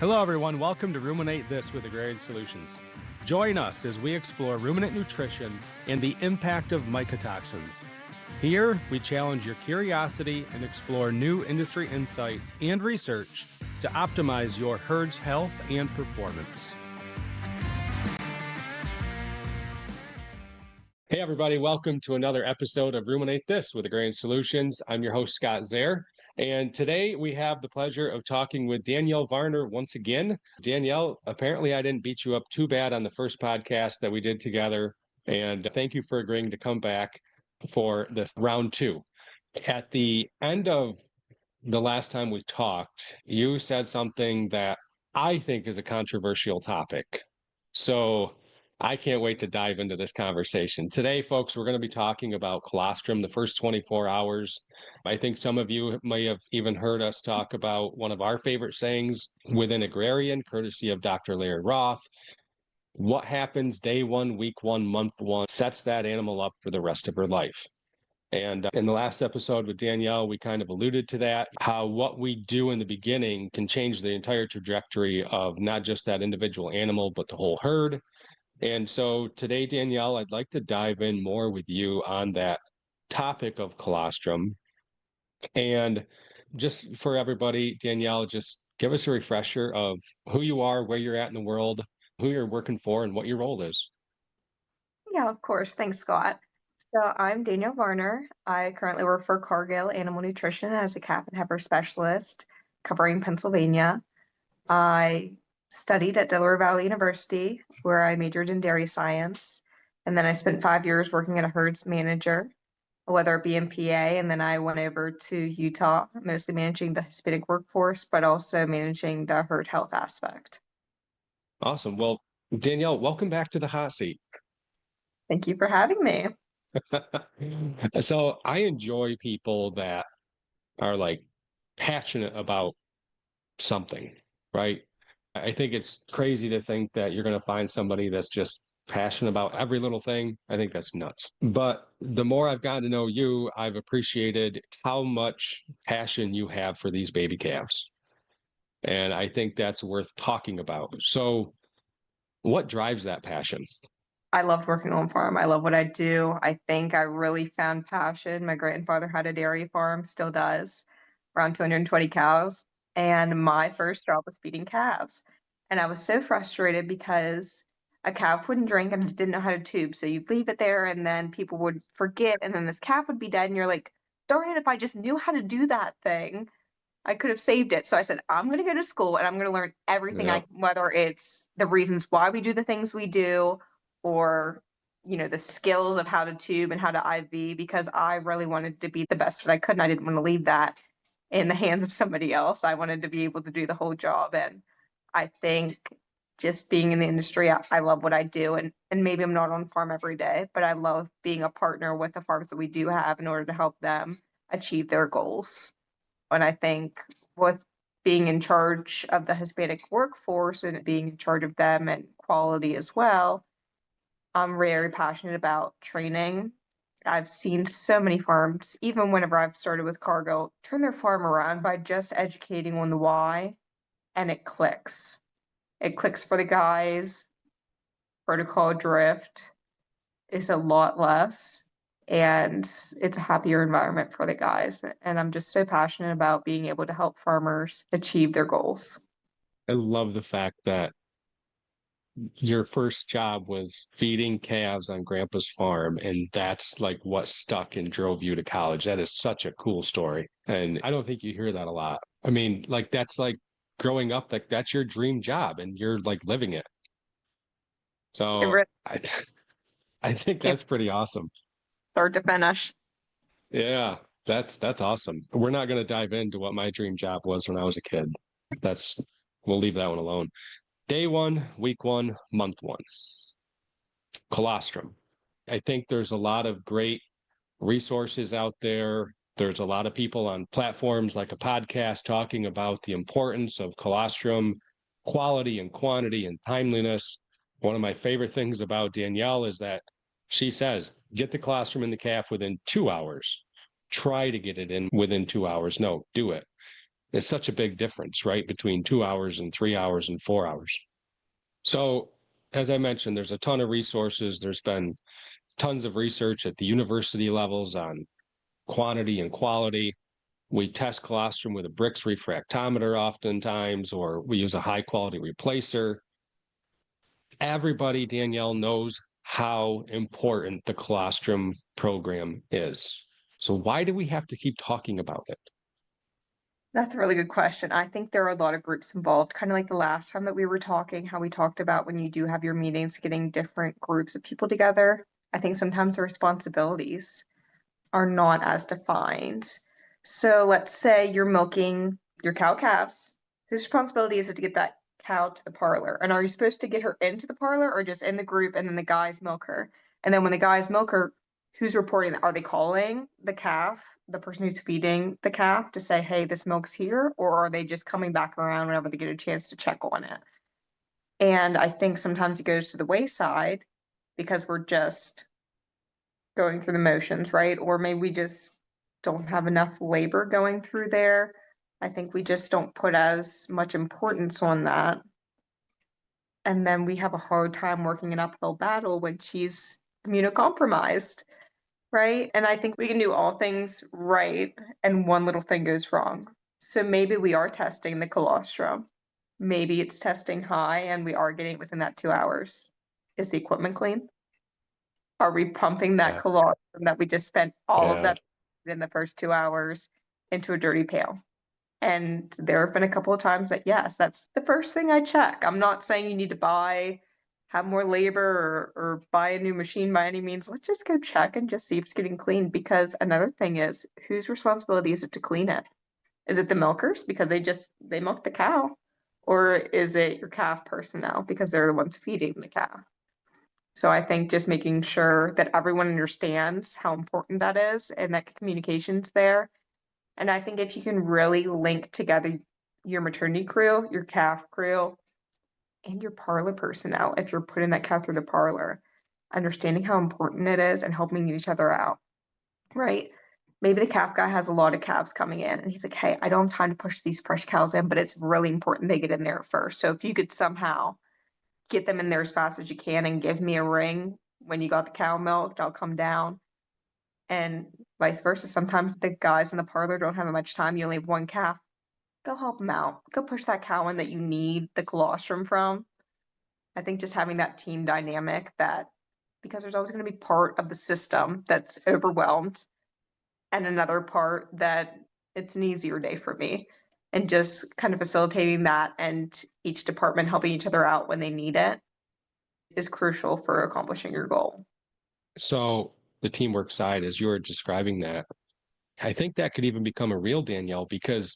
Hello, everyone. Welcome to Ruminate This with Agrarian Solutions. Join us as we explore ruminant nutrition and the impact of mycotoxins. Here, we challenge your curiosity and explore new industry insights and research to optimize your herd's health and performance. Hey, everybody. Welcome to another episode of Ruminate This with Agrarian Solutions. I'm your host, Scott Zaire. And today we have the pleasure of talking with Danielle Varner once again. Danielle, apparently I didn't beat you up too bad on the first podcast that we did together. And thank you for agreeing to come back for this round two. At the end of the last time we talked, you said something that I think is a controversial topic. So I can't wait to dive into this conversation. Today, folks, we're going to be talking about colostrum, the first 24 hours. I think some of you may have even heard us talk about one of our favorite sayings within agrarian, courtesy of Dr. Larry Roth. What happens day one, week one, month one, sets that animal up for the rest of her life. And in the last episode with Danielle, we kind of alluded to that, how what we do in the beginning can change the entire trajectory of not just that individual animal, but the whole herd. And so today, Danielle, I'd like to dive in more with you on that topic of colostrum. And just for everybody, Danielle, just give us a refresher of who you are, where you're at in the world, who you're working for, and what your role is. Yeah, of course. Thanks, Scott. So I'm Danielle Varner. I currently work for Cargill Animal Nutrition as a calf and heifer specialist covering Pennsylvania. I studied at Delaware Valley University, where I majored in dairy science. And then I spent 5 years working at a herds manager, whether it be in PA. And then I went over to Utah, mostly managing the Hispanic workforce, but also managing the herd health aspect. Awesome. Well, Danielle, welcome back to the hot seat. Thank you for having me. So I enjoy people that are like passionate about something, right? I think it's crazy to think that you're going to find somebody that's just passionate about every little thing. I think that's nuts. But the more I've gotten to know you, I've appreciated how much passion you have for these baby calves. And I think that's worth talking about. So, what drives that passion? I loved working on farm. I love what I do. I think I really found passion. My grandfather had a dairy farm, still does, around 220 cows. And my first job was feeding calves. And I was so frustrated because a calf wouldn't drink and I didn't know how to tube. So you'd leave it there and then people would forget. And then this calf would be dead. And you're like, darn it, if I just knew how to do that thing, I could have saved it. So I said, I'm going to go to school and I'm going to learn everything I Yeah. can, whether it's the reasons why we do the things we do or the skills of how to tube and how to IV, because I really wanted to be the best that I could and I didn't want to leave that in the hands of somebody else. I wanted to be able to do the whole job. And I think just being in the industry, I love what I do. And maybe I'm not on farm every day, but I love being a partner with the farms that we do have in order to help them achieve their goals. And I think with being in charge of the Hispanic workforce and being in charge of them and quality as well, I'm very passionate about training. I've seen so many farms, even whenever I've started with Cargill, turn their farm around by just educating on the why, and it clicks. It clicks for the guys. Protocol drift is a lot less, and it's a happier environment for the guys. And I'm just so passionate about being able to help farmers achieve their goals. I love the fact that your first job was feeding calves on grandpa's farm, and that's like what stuck and drove you to college. That is such a cool story. And I don't think you hear that a lot. I mean, like that's like growing up, like that's your dream job and you're like living it. It So really I think can't that's pretty awesome. start to finish. Yeah, that's awesome. We're not going to dive into what my dream job was when I was a kid. That's we'll leave that one alone. Day one, week one, month one. Colostrum. I think there's a lot of great resources out there. There's a lot of people on platforms like a podcast talking about the importance of colostrum, quality and quantity and timeliness. One of my favorite things about Danielle is that she says, get the colostrum in the calf within 2 hours. Try to get it in within 2 hours. No, do it. is such a big difference, right? Between 2 hours and 3 hours and 4 hours. So, as I mentioned, there's a ton of resources. There's been tons of research at the university levels on quantity and quality. We test colostrum with a Brix refractometer oftentimes, or we use a high quality replacer. Everybody, Danielle, knows how important the colostrum program is. So why do we have to keep talking about it? That's a really good question. I think there are a lot of groups involved, kind of like the last time that we were talking, how we talked about when you do have your meetings, getting different groups of people together. I think sometimes the responsibilities are not as defined. So let's say you're milking your cow calves. Whose responsibility is it to get that cow to the parlor? And are you supposed to get her into the parlor or just in the group and then the guys milk her? And then when the guys milk her, who's reporting that? Are they calling the calf, the person who's feeding the calf, to say, hey, this milk's here? Or are they just coming back around whenever they get a chance to check on it? And I think sometimes it goes to the wayside because we're just going through the motions, right? Or maybe we just don't have enough labor going through there. I think we just don't put as much importance on that. And then we have a hard time working an uphill battle when she's immunocompromised, right? And I think we can do all things right and one little thing goes wrong. So maybe we are testing the colostrum. Maybe it's testing high and we are getting it within that 2 hours. Is the equipment clean? Are we pumping that Yeah, colostrum that we just spent all of yeah. that in the first 2 hours into a dirty pail? And there have been a couple of times that, yes, that's the first thing I check. I'm not saying you need to have more labor or buy a new machine by any means. Let's just go check and just see if it's getting cleaned. Because another thing is, whose responsibility is it to clean it? Is it the milkers because they milk the cow? Or is it your calf personnel because they're the ones feeding the calf? So I think just making sure that everyone understands how important that is and that communication's there. And I think if you can really link together your maternity crew, your calf crew, and your parlor personnel, if you're putting that cow through the parlor, understanding how important it is and helping each other out, right? Maybe the calf guy has a lot of calves coming in and he's like, hey, I don't have time to push these fresh cows in, but it's really important they get in there first. So if you could somehow get them in there as fast as you can and give me a ring when you got the cow milked, I'll come down. And vice versa. Sometimes the guys in the parlor don't have much time. You only have one calf. Go help them out. Go push that cow in that you need the colostrum from. I think just having that team dynamic that because there's always going to be part of the system that's overwhelmed and another part that it's an easier day for me. And just kind of facilitating that and each department helping each other out when they need it is crucial for accomplishing your goal. So the teamwork side, as you were describing that, I think that could even become a real, Danielle, because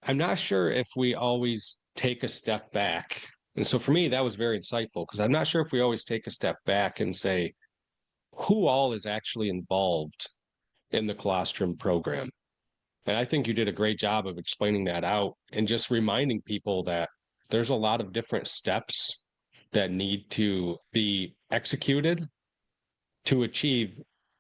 I'm not sure if we always take a step back. And so for me, that was very insightful because I'm not sure if we always take a step back and say, who all is actually involved in the colostrum program? And I think you did a great job of explaining that out and just reminding people that there's a lot of different steps that need to be executed to achieve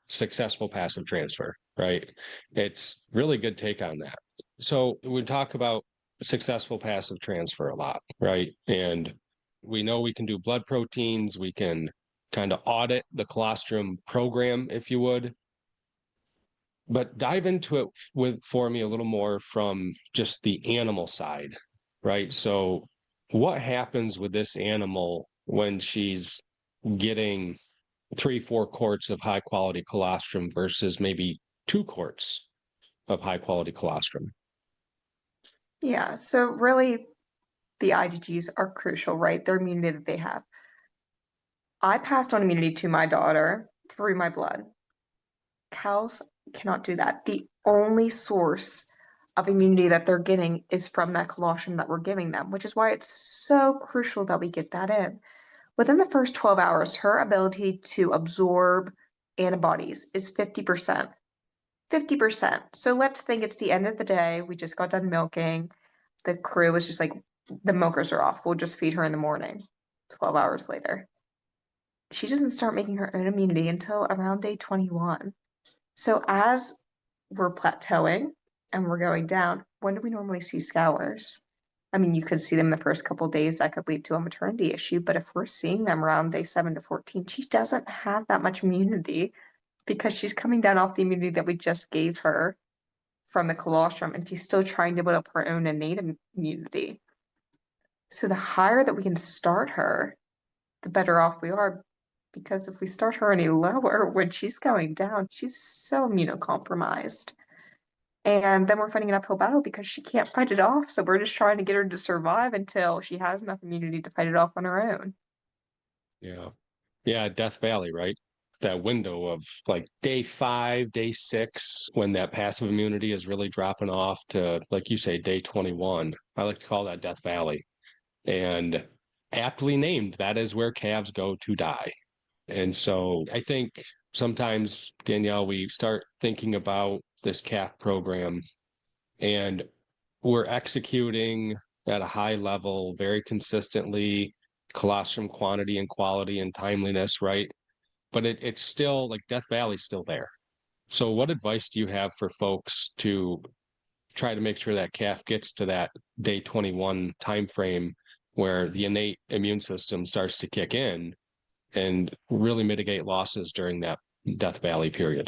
successful passive transfer, right? It's really good take on that. So we talk about successful passive transfer a lot, right? And we know we can do blood proteins, we can kind of audit the colostrum program, if you would, but dive into it for me a little more from just the animal side, right? So what happens with this animal when she's getting 3-4 quarts of high quality colostrum versus maybe 2 quarts of high quality colostrum? Yeah, so really the IgGs are crucial, right? Their immunity that they have. I passed on immunity to my daughter through my blood. Cows cannot do that. The only source of immunity that they're getting is from that colostrum that we're giving them, which is why it's so crucial that we get that in. Within the first 12 hours, her ability to absorb antibodies is 50%. 50%. So let's think it's the end of the day. We just got done milking. The crew is just like, the milkers are off. We'll just feed her in the morning. 12 hours later. She doesn't start making her own immunity until around day 21. So as we're plateauing and we're going down, when do we normally see scours? I mean, you could see them the first couple of days, that could lead to a maternity issue, but if we're seeing them around day 7 to 14, she doesn't have that much immunity because she's coming down off the immunity that we just gave her from the colostrum, and she's still trying to build up her own innate immunity. So the higher that we can start her, the better off we are. Because if we start her any lower, when she's going down, she's so immunocompromised. And then we're fighting an uphill battle because she can't fight it off. So we're just trying to get her to survive until she has enough immunity to fight it off on her own. Yeah. Yeah, Death Valley, right? That window of like day 5, day 6, when that passive immunity is really dropping off to, like you say, day 21. I like to call that Death Valley. And aptly named, that is where calves go to die. And so I think sometimes, Danielle, we start thinking about this calf program and we're executing at a high level very consistently, colostrum quantity and quality and timeliness, right? But it's still like Death Valley's still there. So what advice do you have for folks to try to make sure that calf gets to that day 21 time frame where the innate immune system starts to kick in and really mitigate losses during that Death Valley period?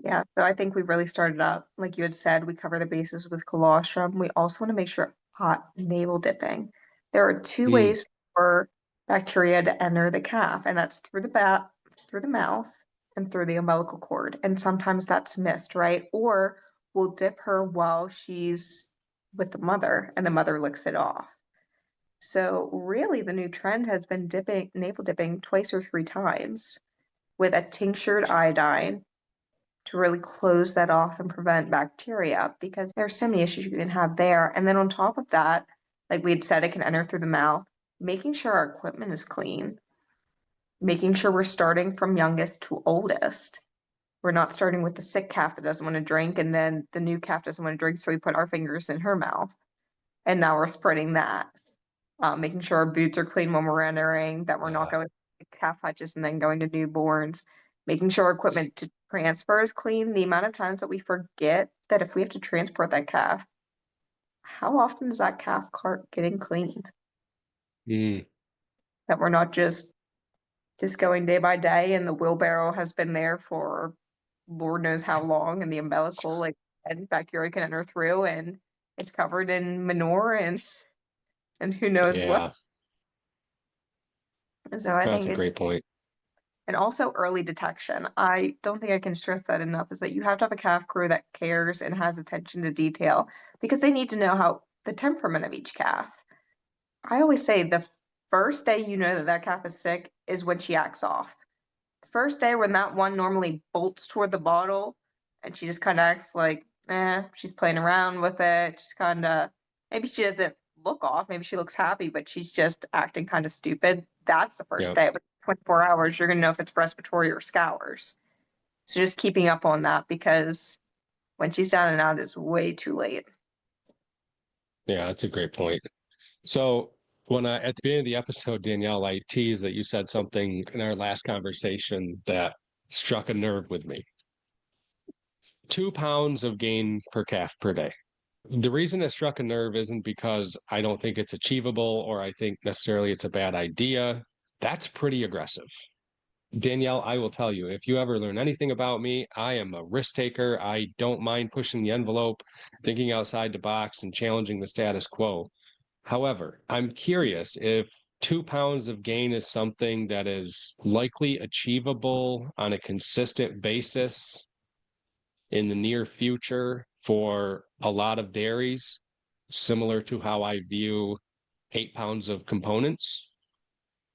Yeah, so I think we really started out, like you had said, we cover the bases with colostrum. We also want to make sure hot navel dipping. There are two Mm, ways for bacteria to enter the calf, and that's through through the mouth, and through the umbilical cord. And sometimes that's missed, right? Or we'll dip her while she's with the mother, and the mother licks it off. So really, the new trend has been dipping, navel dipping twice or three times with a tinctured iodine to really close that off and prevent bacteria because there's so many issues you can have there. And then on top of that, like we had said, it can enter through the mouth, making sure our equipment is clean, making sure we're starting from youngest to oldest. We're not starting with the sick calf that doesn't want to drink, and then the new calf doesn't want to drink, so we put our fingers in her mouth. And now we're spreading that. Making sure our boots are clean when we're entering, that we're not yeah, going to calf hutches and then going to newborns, making sure our equipment to transfer is clean. The amount of times that we forget that if we have to transport that calf, how often is that calf cart getting cleaned? mm, That we're not just going day by day and the wheelbarrow has been there for Lord knows how long and the umbilical, like, and bacteria can enter through and it's covered in manure and who knows what. yeah, So I that's think a it's great point. and also early detection. I don't think I can stress that enough is that you have to have a calf crew that cares and has attention to detail because they need to know how the temperament of each calf. I always say the first day you know that that calf is sick is when she acts off. The first day when that one normally bolts toward the bottle and she just kind of acts like, she's playing around with it. She's kind of, maybe she doesn't look off. Maybe she looks happy, but she's just acting kind of stupid. That's the first Yeah. day. But 24 hours, you're going to know if it's respiratory or scours. So just keeping up on that because when she's down and out, it's way too late. Yeah, that's a great point. So when I at the beginning of the episode, Danielle, I teased that you said something in our last conversation that struck a nerve with me. 2 pounds of gain per calf per day. The reason it struck a nerve isn't because I don't think it's achievable or I think necessarily it's a bad idea. That's pretty aggressive. Danielle, I will tell you, if you ever learn anything about me, I am a risk taker. I don't mind pushing the envelope, thinking outside the box, and challenging the status quo. However, I'm curious if 2 pounds of gain is something that is likely achievable on a consistent basis in the near future for a lot of dairies, similar to how I view 8 pounds of components.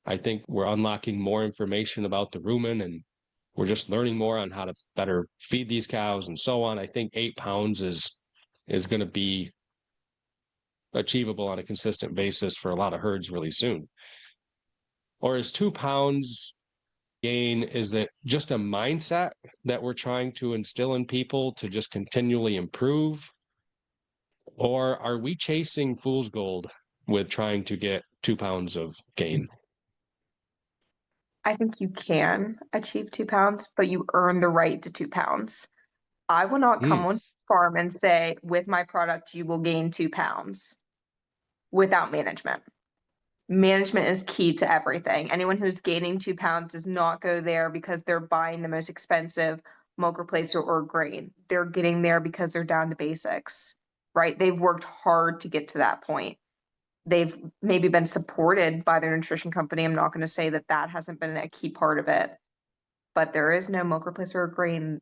I think we're unlocking more information about the rumen and we're just learning more on how to better feed these cows and so on. I think 8 pounds is going to be achievable on a consistent basis for a lot of herds really soon. Or is 2 pounds gain, is it just a mindset that we're trying to instill in people to just continually improve? Or are we chasing fool's gold with trying to get 2 pounds of gain? I think you can achieve 2 pounds, but you earn the right to 2 pounds. I will not come Mm, on farm and say, with my product, you will gain 2 pounds without management. Management is key to everything. Anyone who's gaining 2 pounds does not go there because they're buying the most expensive milk replacer or grain. They're getting there because they're down to basics, right? They've worked hard to get to that point. They've maybe been supported by their nutrition company. I'm not going to say that that hasn't been a key part of it, but there is no milk replacer or grain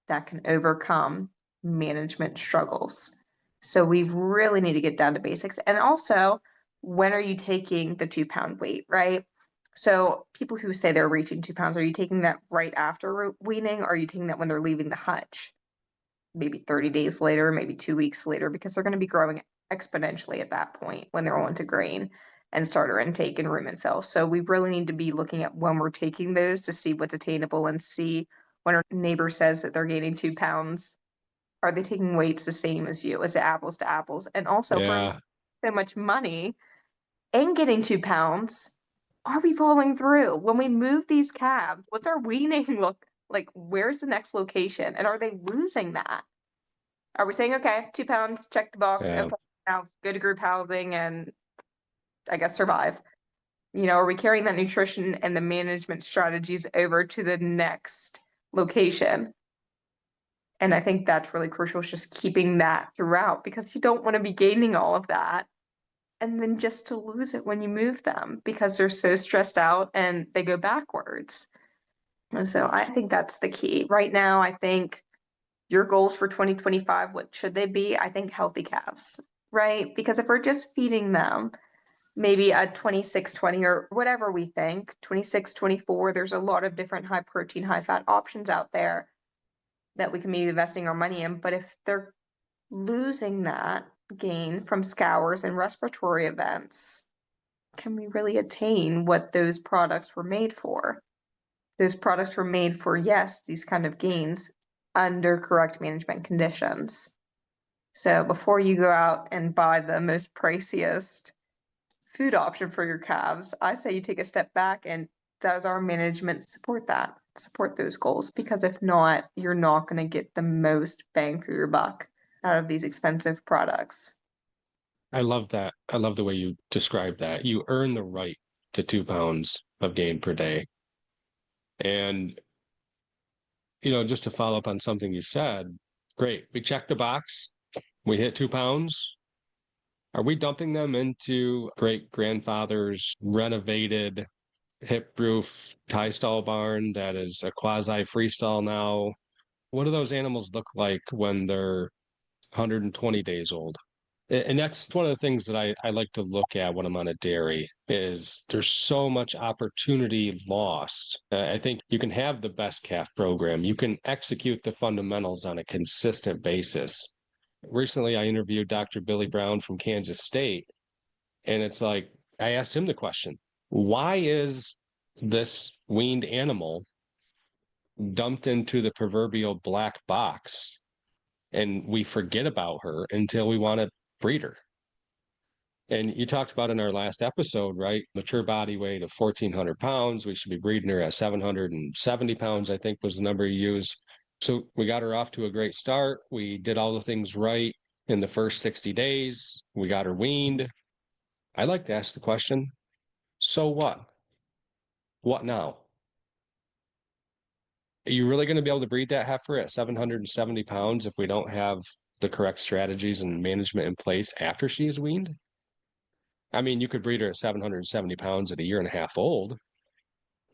that can overcome management struggles. So we really need to get down to basics. And also, when are you taking the 2 pound weight, right? So people who say they're reaching 2 pounds, are you taking that right after weaning? Or are you taking that when they're leaving the hutch? Maybe 30 days later, maybe 2 weeks later, because they're going to be growing exponentially at that point when they're on to grain and starter intake and room and fill. So we really need to be looking at when we're taking those to see what's attainable and see when our neighbor says that they're gaining 2 pounds, are they taking weights the same as you? Is it apples to apples? And also, for so much money and getting 2 pounds, are we following through? When we move these calves, what's our weaning look like? Where's the next location? And are they losing that? Are we saying, okay, 2 pounds, check the box, Yeah. okay, now go to group housing and I guess survive? Are we carrying that nutrition and the management strategies over to the next location? And I think that's really crucial, is just keeping that throughout, because you don't want to be gaining all of that and then just to lose it when you move them because they're so stressed out and they go backwards. And so I think that's the key. Right now, I think your goals for 2025, what should they be? I think healthy calves, right? Because if we're just feeding them maybe a 26-20 or whatever we think, 26-24, there's a lot of different high protein, high fat options out there that we can be investing our money in. But if they're losing that gain from scours and respiratory events, can we really attain what those products were made for? Those products were made for, yes, these kind of gains under correct management conditions. So before you go out and buy the most priciest food option for your calves, I say you take a step back and does our management support that, support those goals? Because if not, you're not going to get the most bang for your buck out of these expensive products. I love that. I love the way you describe that. You earn the right to 2 pounds of gain per day. And, just to follow up on something you said, great. We check the box. We hit 2 pounds. Are we dumping them into great grandfather's renovated hip roof tie stall barn that is a quasi freestall now? What do those animals look like when they're 120 days old? And that's one of the things that I like to look at when I'm on a dairy is there's so much opportunity lost. I think you can have the best calf program. You can execute the fundamentals on a consistent basis. Recently, I interviewed Dr. Billy Brown from Kansas State, and it's like, I asked him the question, why is this weaned animal dumped into the proverbial black box and we forget about her until we want to breed her? And you talked about in our last episode, right? Mature body weight of 1,400 pounds. We should be breeding her at 770 pounds, I think was the number you used. So we got her off to a great start. We did all the things right in the first 60 days. We got her weaned. I like to ask the question, so what? What now? Are you really going to be able to breed that heifer at 770 pounds if we don't have the correct strategies and management in place after she is weaned? I mean, you could breed her at 770 pounds at a year and a half old,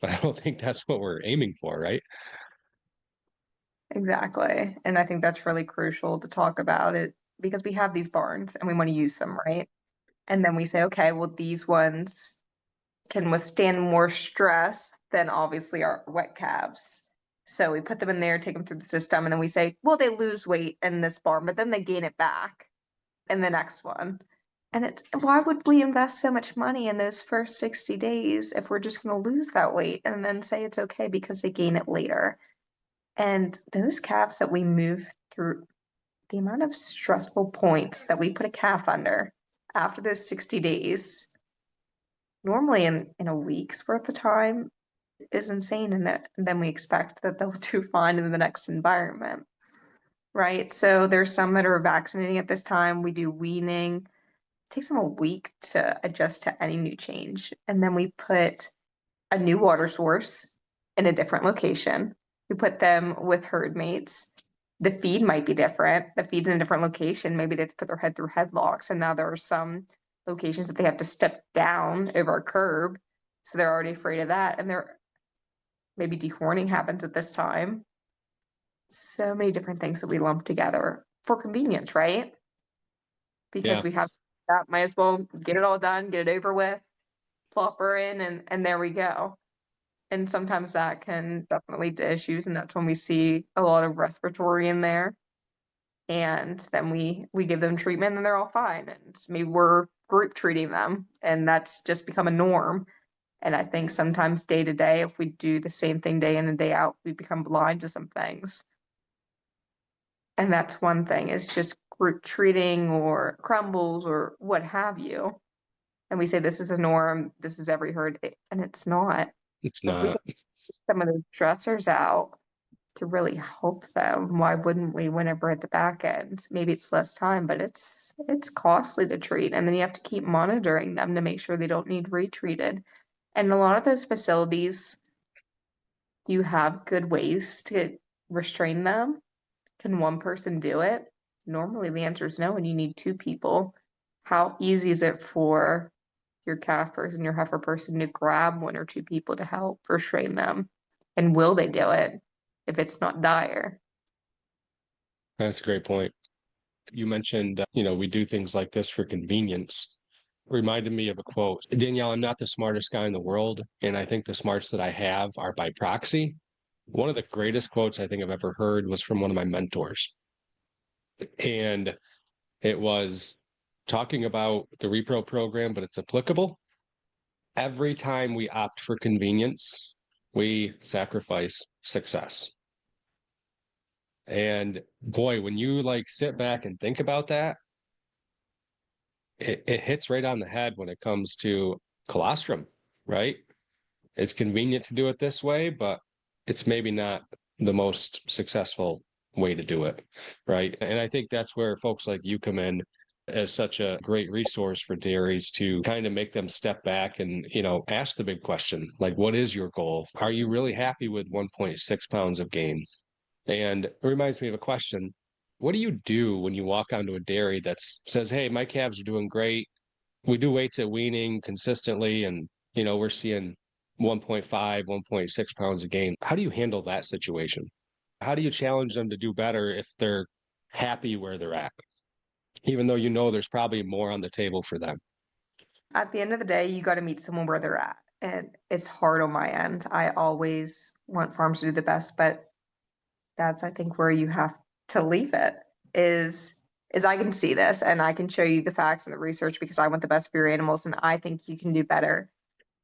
but I don't think that's what we're aiming for, right? Exactly. And I think that's really crucial to talk about it because we have these barns and we want to use them, right? And then we say, okay, well, these ones can withstand more stress than obviously our wet calves. So we put them in there, take them through the system, and then we say, well, they lose weight in this barn, but then they gain it back in the next one. And it's why would we invest so much money in those first 60 days if we're just going to lose that weight and then say it's okay because they gain it later? And those calves that we move through, the amount of stressful points that we put a calf under after those 60 days, normally in a week's worth of time, is insane. And then we expect that they'll do fine in the next environment. right? So there's some that are vaccinating at this time. We do weaning. It takes them a week to adjust to any new change. And then we put a new water source in a different location. We put them with herd mates. The feed might be different. The feed's in a different location. Maybe they have to put their head through headlocks. And now there are some locations that they have to step down over a curb. So they're already afraid of that. And they're maybe dehorning happens at this time. So many different things that we lump together for convenience, right? Because Yeah. we have that, might as well get it all done, get it over with, plop her in, and there we go. And sometimes that can definitely lead to issues, and that's when we see a lot of respiratory in there. And then we give them treatment and they're all fine. And maybe we're group treating them, and that's just become a norm. And I think sometimes day to day, if we do the same thing day in and day out, we become blind to some things. And that's one thing, is just group treating or crumbles or what have you. And we say this is a norm, this is every herd, and it's not. It's If we can not. take some of those stressors out to really help them, why wouldn't we whenever at the back end? Maybe it's less time, but it's costly to treat. And then you have to keep monitoring them to make sure they don't need retreated. And a lot of those facilities, you have good ways to restrain them. Can one person do it? Normally the answer is no, and you need two people. How easy is it for your calf person, your heifer person to grab one or two people to help restrain them? And will they do it if it's not dire? That's a great point. You mentioned, we do things like this for convenience. Reminded me of a quote. Danielle, I'm not the smartest guy in the world, and I think the smarts that I have are by proxy. One of the greatest quotes I think I've ever heard was from one of my mentors. And it was talking about the repro program, but it's applicable. Every time we opt for convenience, we sacrifice success. And boy, when you like sit back and think about that, it hits right on the head when it comes to colostrum, right? It's convenient to do it this way, but it's maybe not the most successful way to do it, right? And I think that's where folks like you come in as such a great resource for dairies to kind of make them step back and, ask the big question, like, what is your goal? Are you really happy with 1.6 pounds of gain? And it reminds me of a question. What do you do when you walk onto a dairy that says, hey, my calves are doing great. We do weights at weaning consistently, and, we're seeing 1.5, 1.6 pounds a gain. How do you handle that situation? How do you challenge them to do better if they're happy where they're at, even though there's probably more on the table for them? At the end of the day, you got to meet someone where they're at. And it's hard on my end. I always want farms to do the best, but that's, I think, where you have to leave it, is I can see this and I can show you the facts and the research because I want the best for your animals and I think you can do better.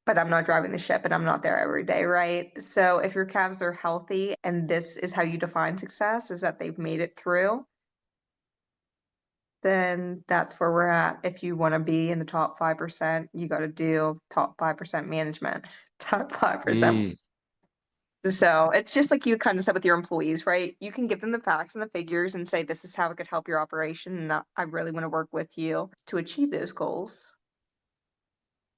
But I'm not driving the ship and I'm not there every day, right? So if your calves are healthy and this is how you define success, is that they've made it through, then that's where we're at. If you want to be in the top 5%, you got to do top 5% management, top 5%. Mm, So it's just like you kind of said with your employees, right? You can give them the facts and the figures and say, this is how it could help your operation. And I really want to work with you to achieve those goals.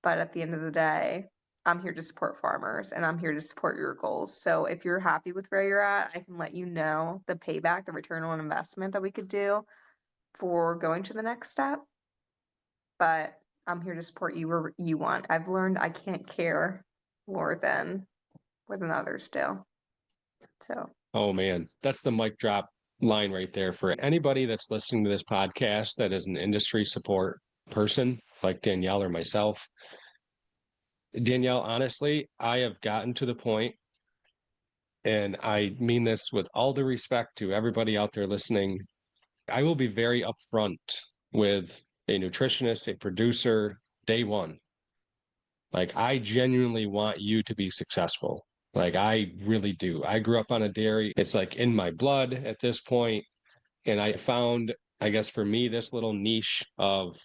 But at the end of the day, I'm here to support farmers and I'm here to support your goals. So if you're happy with where you're at, I can let you know the payback, the return on investment that we could do for going to the next step. But I'm here to support you where you want. I've learned I can't care more than others do. So oh man, that's the mic drop line right there for anybody that's listening to this podcast that is an industry support person like Danielle or myself. Danielle, honestly, I have gotten to the point, and I mean this with all due respect to everybody out there listening. I will be very upfront with a nutritionist, a producer, day one. Like, I genuinely want you to be successful. Like, I really do. I grew up on a dairy. It's like in my blood at this point. And I found, I guess for me, this little niche of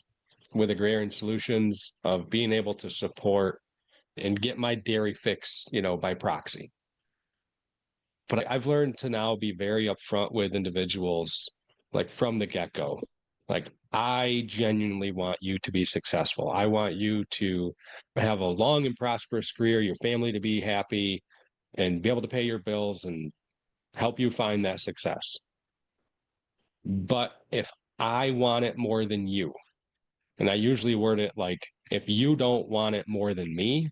with agrarian solutions of being able to support and get my dairy fix, by proxy. But I've learned to now be very upfront with individuals, like from the get-go. Like, I genuinely want you to be successful. I want you to have a long and prosperous career, your family to be happy, and be able to pay your bills and help you find that success. But if I want it more than you, and I usually word it like, if you don't want it more than me,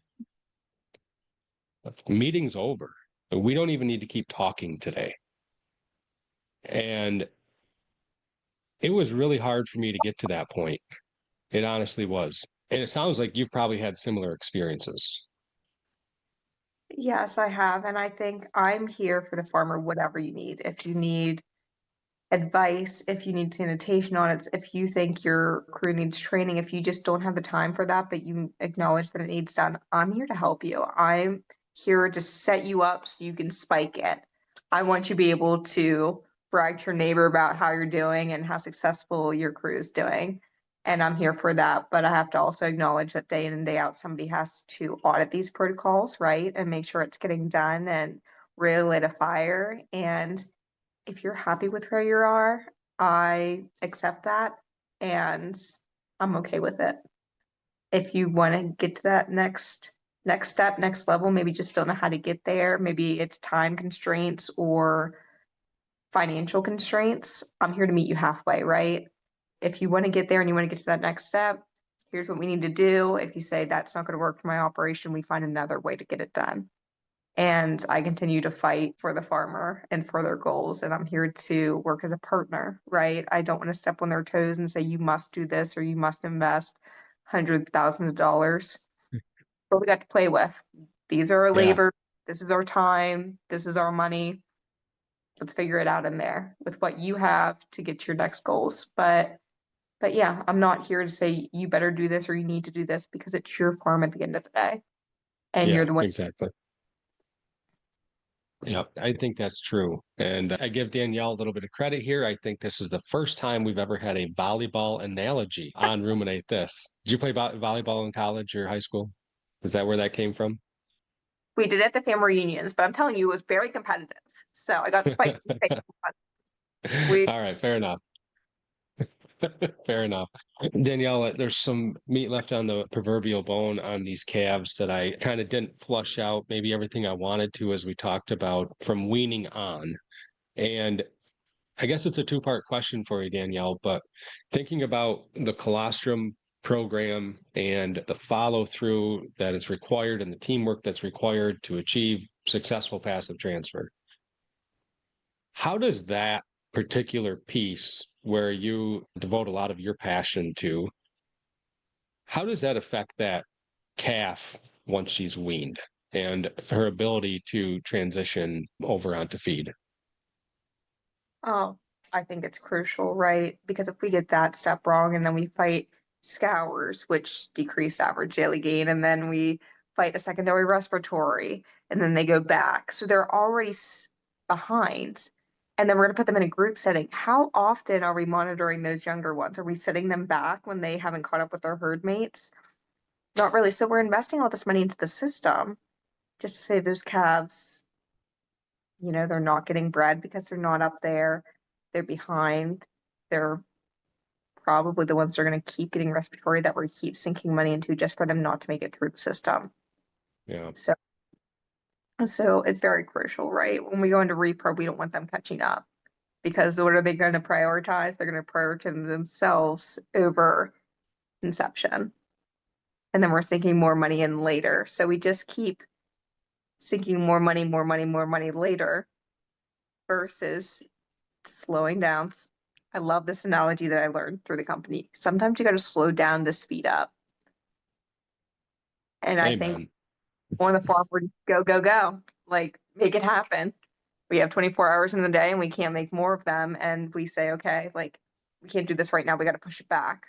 meeting's over. We don't even need to keep talking today. And it was really hard for me to get to that point. It honestly was. And it sounds like you've probably had similar experiences. Yes, I have. And I think I'm here for the farmer, whatever you need. If you need advice, if you need sanitation audits, if you think your crew needs training, if you just don't have the time for that, but you acknowledge that it needs done, I'm here to help you. I'm here to set you up so you can spike it. I want you to be able to brag to your neighbor about how you're doing and how successful your crew is doing. And I'm here for that. But I have to also acknowledge that day in and day out, somebody has to audit these protocols, right? And make sure it's getting done and really light a fire. And if you're happy with where you are, I accept that and I'm okay with it. If you want to get to that next step, next level, maybe just don't know how to get there, maybe it's time constraints or financial constraints, I'm here to meet you halfway, right? If you want to get there and you want to get to that next step, here's what we need to do. If you say that's not going to work for my operation, we find another way to get it done. And I continue to fight for the farmer and for their goals. And I'm here to work as a partner, right? I don't want to step on their toes and say, you must do this or you must invest hundreds of thousands of dollars. But we got to play with. These are our Yeah. labor. This is our time. This is our money. Let's figure it out in there with what you have to get to your next goals. But yeah, I'm not here to say you better do this or you need to do this because it's your farm at the end of the day. And you're Yeah, the one. exactly. Yeah, I think that's true. And I give Danielle a little bit of credit here. I think this is the first time we've ever had a volleyball analogy on Ruminate This. Did you play volleyball in college or high school? Is that where that came from? We did it at the family reunions, but I'm telling you, it was very competitive. So I got spiked. We All right, fair enough. Fair enough. Danielle, there's some meat left on the proverbial bone on these calves that I kind of didn't flush out maybe everything I wanted to as we talked about from weaning on. And I guess it's a two-part question for you, Danielle, but thinking about the colostrum program and the follow-through that is required and the teamwork that's required to achieve successful passive transfer. How does that particular piece where you devote a lot of your passion to, how does that affect that calf once she's weaned and her ability to transition over onto feed? Oh, I think it's crucial, right? Because if we get that step wrong and then we fight scours, which decrease average daily gain, and then we fight a secondary respiratory, and then they go back. So they're already behind. And then we're going to put them in a group setting. How often are we monitoring those younger ones? Are we setting them back when they haven't caught up with their herd mates? Not really. So we're investing all this money into the system just to say those calves, they're not getting bred because they're not up there. They're behind. They're probably the ones that are going to keep getting respiratory that we keep sinking money into just for them not to make it through the system. Yeah. So, so it's very crucial, right? When we go into repro, we don't want them catching up because what are they going to prioritize? They're going to prioritize themselves over inception. And then we're sinking more money in later. So we just keep sinking more money, more money, more money later versus slowing down. I love this analogy that I learned through the company. Sometimes you got to slow down to speed up. And I think Amen. on the farm, we're go, go, go, like make it happen. We have 24 hours in the day and we can't make more of them. And we say, okay, like we can't do this right now. We got to push it back.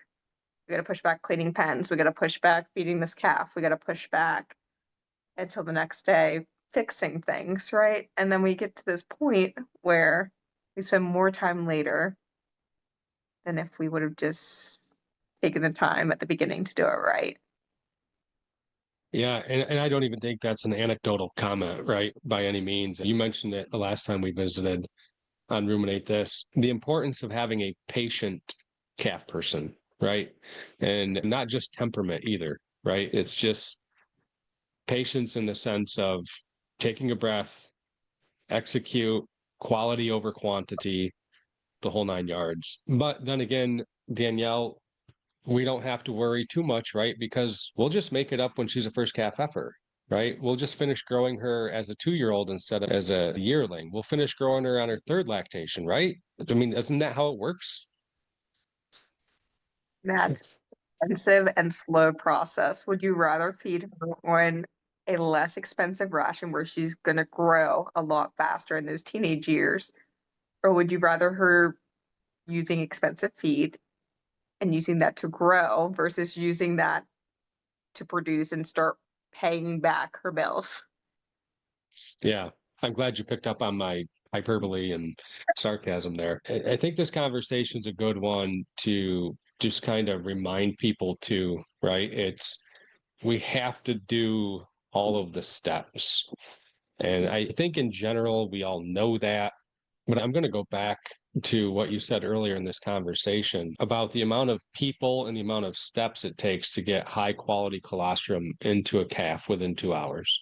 We got to push back cleaning pens. We got to push back feeding this calf. We got to push back until the next day fixing things, right? And then we get to this point where we spend more time later than if we would have just taken the time at the beginning to do it right. Yeah, and I don't even think that's an anecdotal comment, right? By any means. You mentioned it the last time we visited on Ruminate This, the importance of having a patient calf person, right? And not just temperament either, right? It's just patience in the sense of taking a breath, execute, quality over quantity, the whole 9 yards. But then again, Danielle, we don't have to worry too much, right? Because we'll just make it up when she's a first calf heifer, right? We'll just finish growing her as a 2-year-old instead of as a yearling. We'll finish growing her on her third lactation, right? I mean, isn't that how it works? That's expensive and slow process. Would you rather feed her on a less expensive ration where she's going to grow a lot faster in those teenage years, or would you rather her using expensive feed and using that to grow versus using that to produce and start paying back her bills? Yeah, I'm glad you picked up on my hyperbole and sarcasm there. I think this conversation's a good one to just kind of remind people too, right? It's we have to do all of the steps. And I think in general, we all know that. But I'm going to go back to what you said earlier in this conversation about the amount of people and the amount of steps it takes to get high quality colostrum into a calf within 2 hours.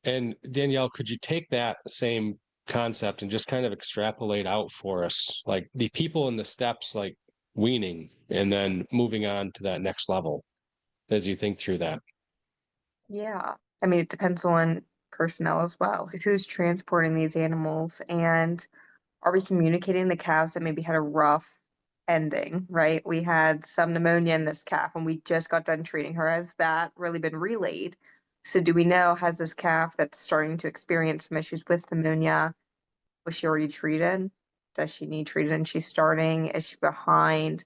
And Danielle, could you take that same concept and just kind of extrapolate out for us, like the people in the steps, like weaning, and then moving on to that next level as you think through that? Yeah. I mean, it depends on personnel as well. Who's transporting these animals, and are we communicating the calves that maybe had a rough ending, right? We had some pneumonia in this calf and we just got done treating her. Has that really been relayed? So do we know, has this calf that's starting to experience some issues with pneumonia, was she already treated? Does she need treated and she's starting? Is she behind?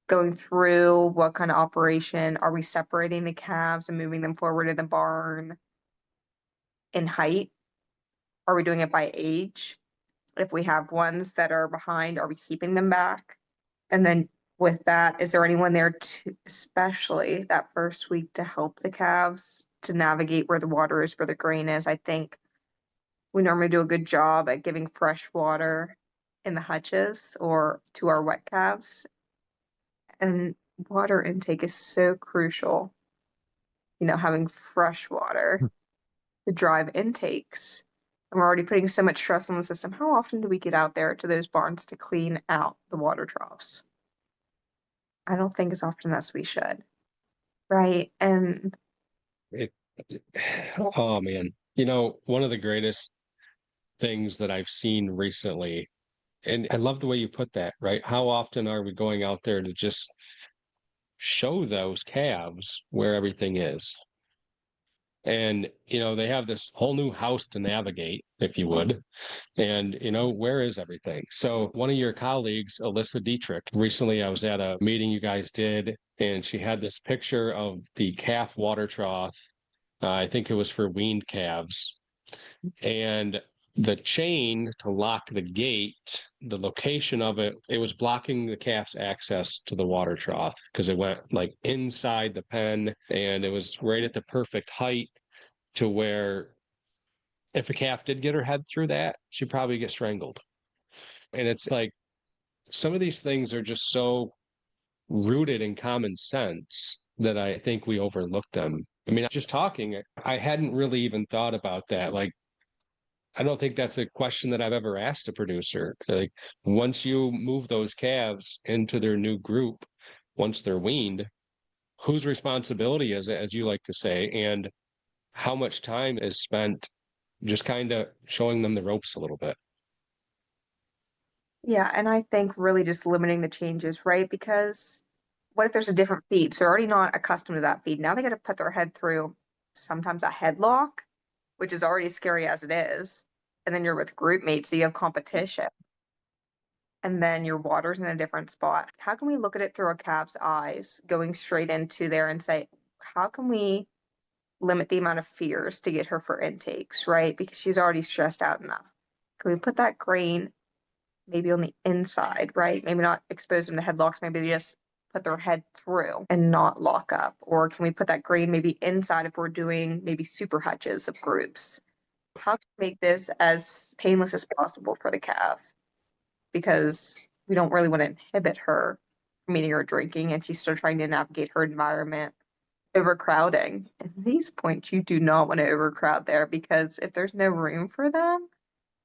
Going through what kind of operation? Are we separating the calves and moving them forward in the barn in height? Are we doing it by age? If we have ones that are behind, are we keeping them back? And then with that, is there anyone there to, especially that first week, to help the calves to navigate where the water is, where the grain is? I think we normally do a good job at giving fresh water in the hutches or to our wet calves. And water intake is so crucial, having fresh water to drive intakes. And we're already putting so much stress on the system. How often do we get out there to those barns to clean out the water troughs? I don't think as often as we should, right? And It, oh man, one of the greatest things that I've seen recently, and I love the way you put that, right? How often are we going out there to just show those calves where everything is? And, they have this whole new house to navigate, if you would. And, where is everything? So, one of your colleagues, Alyssa Dietrich, recently I was at a meeting you guys did, and she had this picture of the calf water trough. I think it was for weaned calves. And the chain to lock the gate, the location of it, it was blocking the calf's access to the water trough because it went like inside the pen and it was right at the perfect height to where if a calf did get her head through that, she'd probably get strangled. And it's like some of these things are just so rooted in common sense that I think we overlook them. I mean, just talking, I hadn't really even thought about that. Like, I don't think that's a question that I've ever asked a producer. Like, once you move those calves into their new group, once they're weaned, whose responsibility is it, as you like to say, and how much time is spent just kind of showing them the ropes a little bit? yeah, and I think really just limiting the changes, right? Because what if there's a different feed? So they're already not accustomed to that feed. Now they got to put their head through sometimes a headlock, which is already scary as it is. And then you're with group mates, so you have competition. And then your water's in a different spot. How can we look at it through a calf's eyes, going straight into there and say, how can we limit the amount of fears to get her for intakes, right? Because she's already stressed out enough. Can we put that grain maybe on the inside, right? Maybe not expose them to headlocks, maybe just put their head through and not lock up? Or can we put that grain maybe inside if we're doing maybe super hutches of groups? How can we make this as painless as possible for the calf? Because we don't really want to inhibit her from eating or drinking, and she's still trying to navigate her environment. Overcrowding. At these points, you do not want to overcrowd there, because if there's no room for them,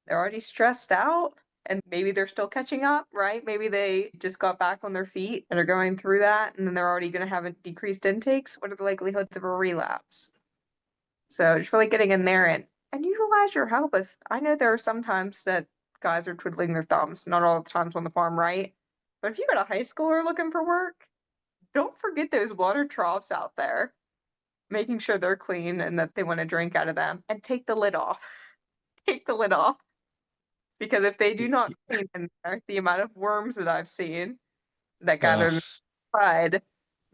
they're already stressed out and maybe they're still catching up, right? Maybe they just got back on their feet and are going through that, and then they're already going to have a decreased intakes. What are the likelihoods of a relapse? So just really getting in there and utilize your help. If I know there are some times that guys are twiddling their thumbs, not all the times on the farm, right? But if you got a high schooler looking for work, don't forget those water troughs out there, making sure they're clean and that they want to drink out of them, and take the lid off. Take the lid off. Because if they do not clean in there, the amount of worms that I've seen that gather Uh, in the mud,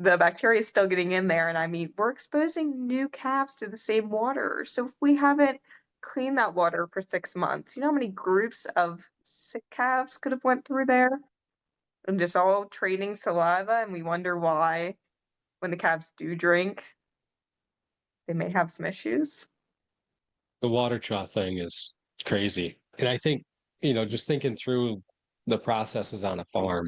the bacteria is still getting in there. And I mean, we're exposing new calves to the same water. So if we haven't cleaned that water for 6 months, you know how many groups of sick calves could have went through there? And just all trading saliva, and we wonder why when the calves do drink, they may have some issues. the water trough thing is crazy. And I think, just thinking through the processes on a farm,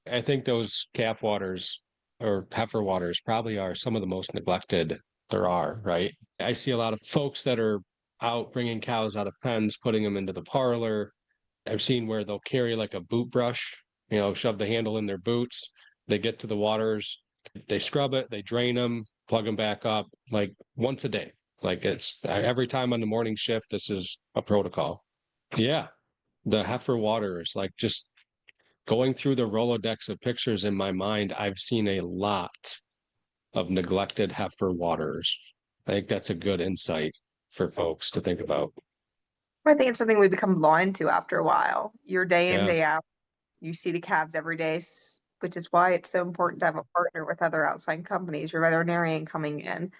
I think those calf waters or heifer waters probably are some of the most neglected there are, right? I see a lot of folks that are out bringing cows out of pens, putting them into the parlor. I've seen where they'll carry like a boot brush, shove the handle in their boots. They get to the waters, they scrub it, they drain them, plug them back up like once a day. Like it's every time on the morning shift, this is a protocol. Yeah. The heifer water is like just going through the Rolodex of pictures in my mind. I've seen a lot of neglected heifer waters. I think that's a good insight for folks to think about. I think it's something we become blind to after a while. You're day in, Yeah. day out. You see the calves every day, which is why it's so important to have a partner with other outside companies, your veterinarian coming in,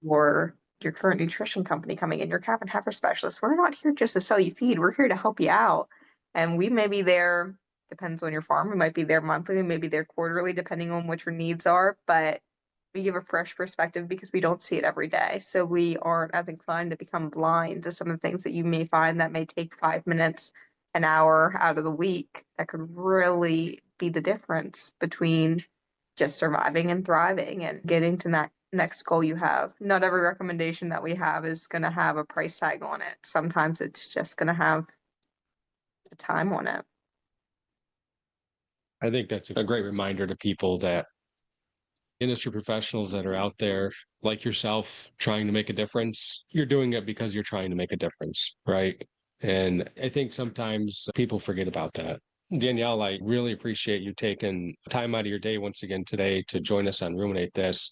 or your current nutrition company coming in, your calf and heifer specialist. We're not here just to sell you feed. We're here to help you out. And we may be there, depends on your farm. We might be there monthly, we may be there quarterly, depending on what your needs are. But we give a fresh perspective because we don't see it every day. So we aren't as inclined to become blind to some of the things that you may find that may take 5 minutes, an hour out of the week, that could really be the difference between just surviving and thriving and getting to that next goal you have. Not every recommendation that we have is going to have a price tag on it. Sometimes it's just going to have the time on it. I think that's a great reminder to people that industry professionals that are out there like yourself trying to make a difference, you're doing it because you're trying to make a difference, right? And I think sometimes people forget about that. Danielle, I really appreciate you taking time out of your day once again today to join us on Ruminate This.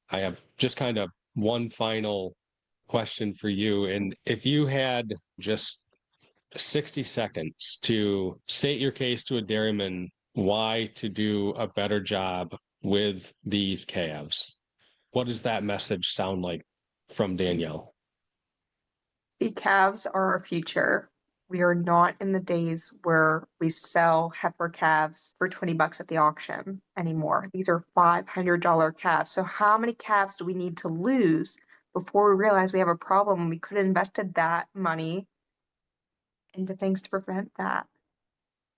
I have just kind of one final question for you. And if you had just 60 seconds to state your case to a dairyman why to do a better job with these calves, what does that message sound like from Danielle? The calves are our future. We are not in the days where we sell heifer calves for 20 bucks at the auction anymore. These are $500 calves. So how many calves do we need to lose before we realize we have a problem? We could have invested that money into things to prevent that.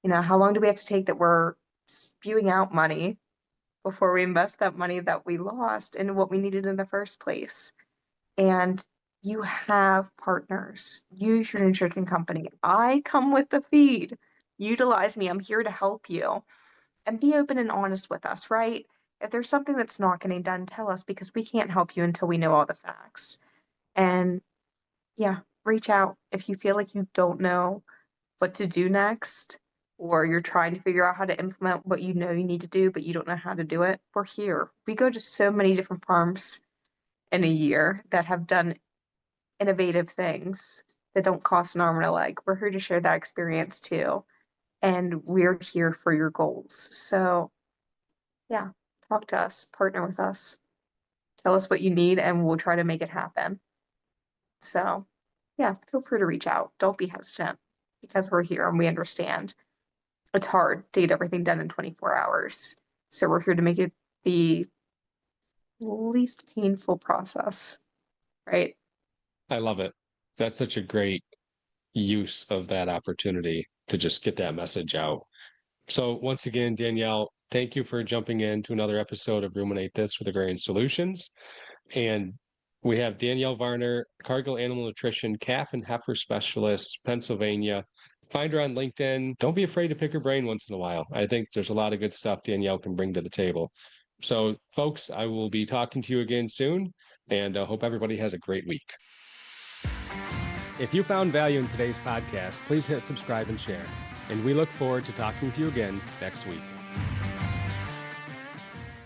How long do we have to take that we're spewing out money before we invest that money that we lost into what we needed in the first place? And you have partners. Use your nutrition company. I come with the feed. Utilize me. I'm here to help you. And be open and honest with us, right? If there's something that's not getting done, tell us, because we can't help you until we know all the facts. And yeah, reach out if you feel like you don't know what to do next, or you're trying to figure out how to implement what you know you need to do, but you don't know how to do it. We're here. We go to so many different farms in a year that have done innovative things that don't cost an arm and a leg. We're here to share that experience too. And we're here for your goals. So, yeah, talk to us, partner with us, tell us what you need, and we'll try to make it happen. So, yeah, feel free to reach out. Don't be hesitant, because we're here and we understand. It's hard to get everything done in 24 hours. So we're here to make it the least painful process, right? I love it. That's such a great use of that opportunity to just get that message out. So once again, Danielle, thank you for jumping in to another episode of Ruminate This with Agrarian Solutions. And we have Danielle Varner, Cargill Animal Nutrition, Calf and Heifer Specialist, Pennsylvania. Find her on LinkedIn. Don't be afraid to pick her brain once in a while. I think there's a lot of good stuff Danielle can bring to the table. So, folks, I will be talking to you again soon, and I hope everybody has a great week. If you found value in today's podcast, please hit subscribe and share. And we look forward to talking to you again next week.